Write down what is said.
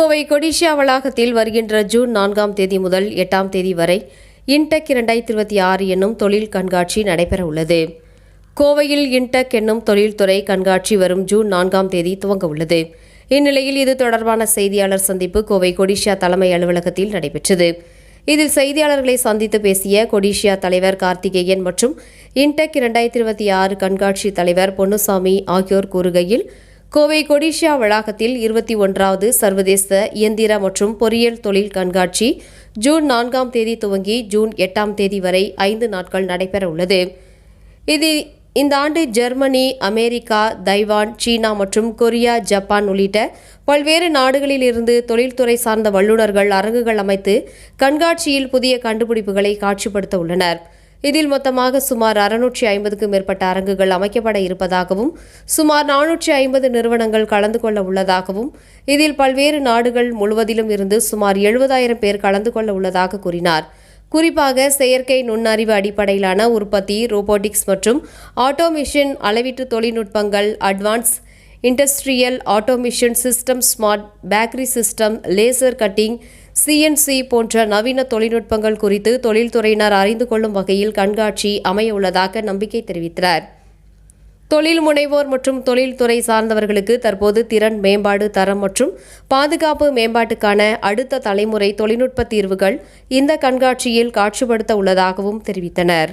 கோவை கொடிஷியா வளாகத்தில் வருகின்ற ஜூன் 4ஆம் தேதி முதல் 8ஆம் தேதி வரை இன்டெக் 2026 என்னும் தொழில் கண்காட்சி நடைபெற உள்ளது. கோவையில் இன்டெக் என்னும் தொழில்துறை கண்காட்சி வரும் ஜூன் 4ஆம் தேதி துவங்க உள்ளது. இந்நிலையில் இது தொடர்பான செய்தியாளர் சந்திப்பு கோவை கொடிஷியா தலைமை அலுவலகத்தில் நடைபெற்றது. இதில் செய்தியாளர்களை சந்தித்து பேசிய கொடிஷியா தலைவர் கார்த்திகேயன் மற்றும் இன்டெக் 2026 கண்காட்சி தலைவர் பொன்னுசாமி ஆகியோர் கூறுகையில், கோவை கொடிஷியா வளாகத்தில் 21வது சர்வதேச இயந்திர மற்றும் பொறியியல் தொழில் கண்காட்சி ஜூன் 4ஆம் தேதி துவங்கி ஜூன் 8ஆம் தேதி வரை 5 நாட்கள் நடைபெற உள்ளது. இந்த ஆண்டு ஜெர்மனி, அமெரிக்கா, தைவான், சீனா மற்றும் கொரியா, ஜப்பான் உள்ளிட்ட பல்வேறு நாடுகளில் இருந்து தொழில்துறை சார்ந்த வல்லுநர்கள் அரங்குகள் அமைத்து கண்காட்சியில் புதிய கண்டுபிடிப்புகளை காட்சிப்படுத்த உள்ளனர். இதில் மொத்தமாக சுமார் 650க்கும் மேற்பட்ட அரங்குகள் அமைக்கப்பட இருப்பதாகவும், சுமார் 450 நிறுவனங்கள் கலந்து கொள்ள உள்ளதாகவும், இதில் பல்வேறு நாடுகள் முழுவதிலும் இருந்து சுமார் 70,000 பேர் கலந்து கொள்ள உள்ளதாக கூறினார். குறிப்பாக செயற்கை நுண்ணறிவு அடிப்படையிலான உற்பத்தி, ரோபோட்டிக்ஸ் மற்றும் ஆட்டோமேஷன், அளவீட்டு தொழில்நுட்பங்கள், advance industrial automation system, smart bakery system, laser cutting, CNC போன்ற நவீன தொழில்நுட்பங்கள் குறித்து தொழில்துறையினர் அறிந்து கொள்ளும் வகையில் கண்காட்சி அமைய உள்ளதாக நம்பிக்கை தெரிவித்தார். தொழில் முனைவோர் மற்றும் தொழில்துறை சார்ந்தவர்களுக்கு தற்போது திறன் மேம்பாடு, தரம் மற்றும் பாதுகாப்பு மேம்பாட்டுக்கான அடுத்த தலைமுறை தொழில்நுட்ப தீர்வுகள் இந்த கண்காட்சியில் காட்சிப்படுத்த உள்ளதாகவும் தெரிவித்தனர்.